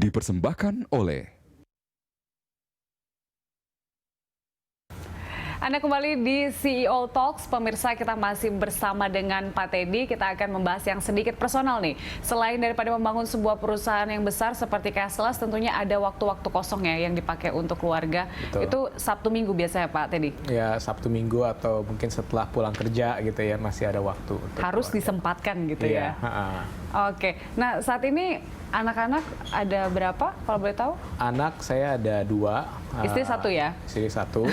dipersembahkan oleh Anda kembali di CEO Talks, pemirsa, kita masih bersama dengan Pak Teddy. Kita akan membahas yang sedikit personal nih. Selain daripada membangun sebuah perusahaan yang besar seperti Cashless, tentunya ada waktu-waktu kosong ya yang dipakai untuk keluarga. Betul. Itu Sabtu Minggu biasanya Pak Teddy? Ya, Sabtu Minggu atau mungkin setelah pulang kerja gitu ya, masih ada waktu. Harus disempatkan gitu ya? Oke, nah saat ini anak-anak ada berapa kalau boleh tahu? Anak saya ada 2. Istri 1 ya? Istri 1.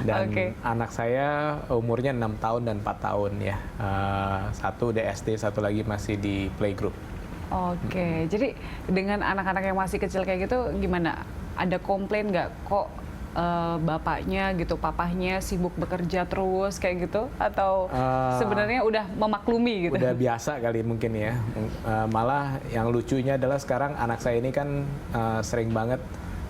Dan anak saya umurnya 6 tahun dan 4 tahun ya. Satu udah SD, satu lagi masih di playgroup. Oke, jadi dengan anak-anak yang masih kecil kayak gitu gimana? Ada komplain nggak kok bapaknya gitu, papahnya sibuk bekerja terus kayak gitu? Atau sebenarnya udah memaklumi gitu? Udah biasa kali mungkin ya. Malah yang lucunya adalah sekarang anak saya ini kan sering banget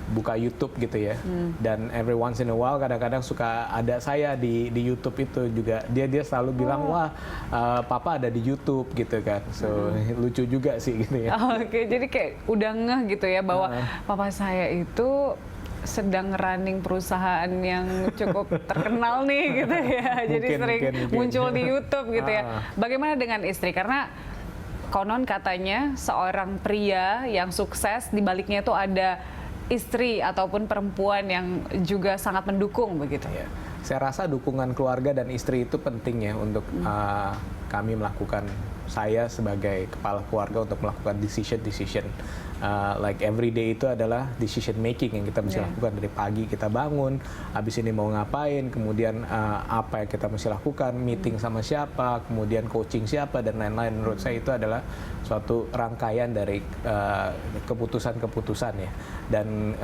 buka YouTube gitu ya, dan every once in a while kadang-kadang suka ada saya di YouTube itu juga, dia selalu bilang wah papa ada di YouTube gitu kan, so lucu juga sih gitu ya. Oke, jadi kayak udah ngeh gitu ya bahwa papa saya itu sedang running perusahaan yang cukup terkenal nih gitu ya, jadi sering muncul di YouTube gitu ya. Bagaimana dengan istri? Karena konon katanya seorang pria yang sukses di baliknya itu ada istri ataupun perempuan yang juga sangat mendukung begitu. Ya, saya rasa dukungan keluarga dan istri itu penting ya untuk kami melakukan, saya sebagai kepala keluarga untuk melakukan decision like every day itu adalah decision making yang kita mesti lakukan dari pagi kita bangun, habis ini mau ngapain, kemudian apa yang kita mesti lakukan, meeting sama siapa, kemudian coaching siapa dan lain-lain. Menurut saya itu adalah suatu rangkaian dari keputusan-keputusan ya, dan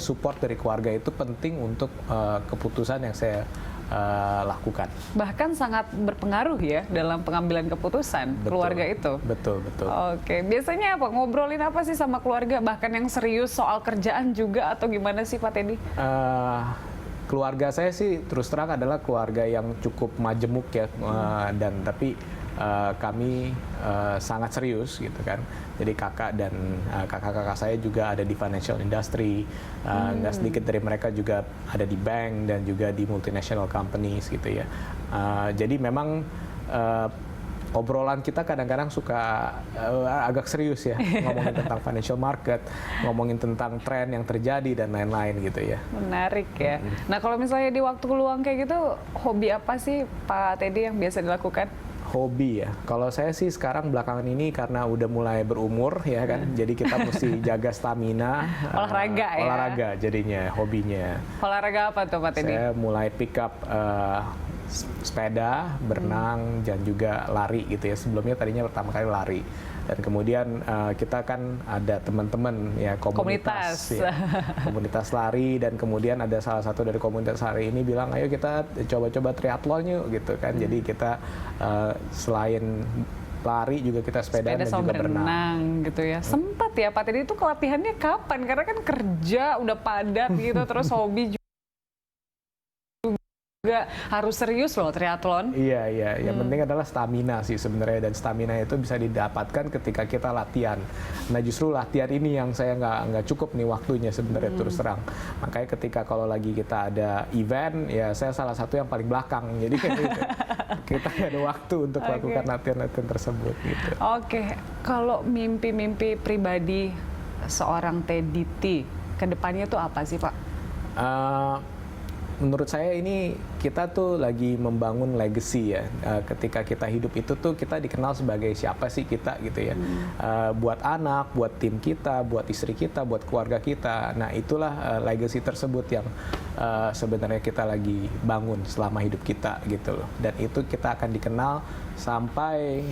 support dari keluarga itu penting untuk keputusan yang saya lakukan. Bahkan sangat berpengaruh ya dalam pengambilan keputusan keluarga itu. Betul. Oke, biasanya apa? Ngobrolin apa sih sama keluarga? Bahkan yang serius soal kerjaan juga atau gimana sih Pak Teddy? Keluarga saya sih terus terang adalah keluarga yang cukup majemuk ya, dan tapi kami sangat serius gitu kan. Jadi kakak dan kakak-kakak saya juga ada di financial industry, nggak sedikit dari mereka juga ada di bank dan juga di multinational companies gitu ya. Jadi memang obrolan kita kadang-kadang suka agak serius ya, ngomongin tentang financial market, ngomongin tentang tren yang terjadi dan lain-lain gitu ya. Menarik ya. Nah kalau misalnya di waktu luang kayak gitu, hobi apa sih Pak Teddy yang biasa dilakukan? Hobi ya, kalau saya sih sekarang belakangan ini karena udah mulai berumur ya kan, jadi kita mesti jaga stamina. Olahraga ya? Olahraga jadinya, hobinya. Olahraga apa tuh Pak Teddy? Saya mulai pick up sepeda, berenang, dan juga lari gitu ya. Sebelumnya tadinya pertama kali lari. Dan kemudian kita kan ada teman-teman ya, komunitas lari, dan kemudian ada salah satu dari komunitas lari ini bilang ayo kita coba-coba triathlon yuk gitu kan. Jadi kita selain lari juga kita sepeda dan juga berenang gitu ya. Sempat ya Pak Teddy itu kelatihannya kapan? Karena kan kerja udah padat gitu, terus hobi juga harus serius loh triathlon. Iya. Yang penting adalah stamina sih sebenarnya, dan stamina itu bisa didapatkan ketika kita latihan. Nah justru latihan ini yang saya nggak cukup nih waktunya sebenarnya, terus terang. Makanya ketika kalau lagi kita ada event, ya saya salah satu yang paling belakang. Jadi kayak gitu. Kita ada waktu untuk melakukan latihan-latihan tersebut gitu. Oke, kalau mimpi-mimpi pribadi seorang Teddy T, kedepannya tuh apa sih Pak? Menurut saya ini kita tuh lagi membangun legacy ya. Ketika kita hidup itu tuh kita dikenal sebagai siapa sih kita gitu ya. Buat anak, buat tim kita, buat istri kita, buat keluarga kita. Nah itulah legacy tersebut yang sebenarnya kita lagi bangun selama hidup kita gitu loh. Dan itu kita akan dikenal sampai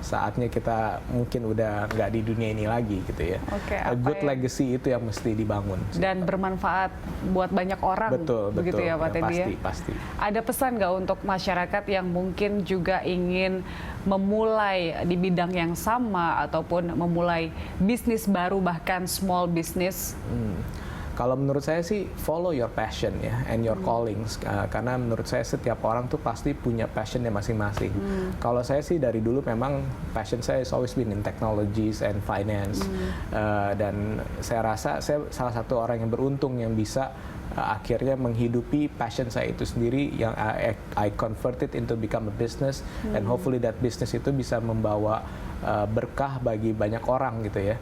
saatnya kita mungkin udah nggak di dunia ini lagi gitu ya. A good legacy itu yang mesti dibangun. Dan bermanfaat buat banyak orang. Begitu ya Pak Teddy ya? Pasti. Ada pesan nggak untuk masyarakat yang mungkin juga ingin memulai di bidang yang sama ataupun memulai bisnis baru, bahkan small business? Kalau menurut saya sih follow your passion ya and your callings, karena menurut saya setiap orang tuh pasti punya passionnya masing-masing. Kalau saya sih dari dulu memang passion saya is always been in technologies and finance, dan saya rasa saya salah satu orang yang beruntung yang bisa akhirnya menghidupi passion saya itu sendiri yang I convert it into become a business, and hopefully that business itu bisa membawa berkah bagi banyak orang gitu ya.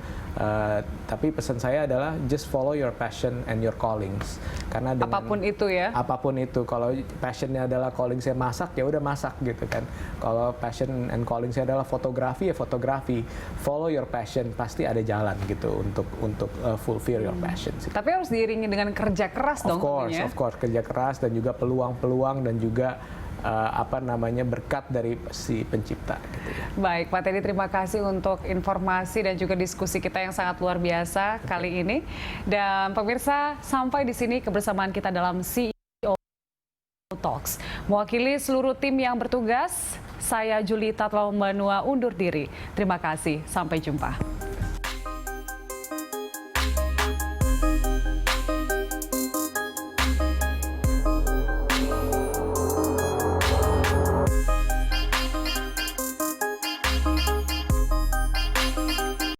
Tapi pesan saya adalah just follow your passion and your callings, karena dengan Apapun itu ya. apapun itu, kalau passionnya adalah calling saya masak ya udah masak gitu kan. Kalau passion and calling saya adalah fotografi ya fotografi. Follow your passion, pasti ada jalan gitu untuk fulfill your passion sih. Tapi harus diiringi dengan kerja keras dong. Of course, kerja keras dan juga peluang-peluang dan juga berkat dari si pencipta gitu ya. Baik, Pak Teddy, terima kasih untuk informasi dan juga diskusi kita yang sangat luar biasa kali ini. Dan pemirsa, sampai di sini kebersamaan kita dalam CEO Talks. Mewakili seluruh tim yang bertugas, saya Julita Tlaumbanua undur diri. Terima kasih, sampai jumpa.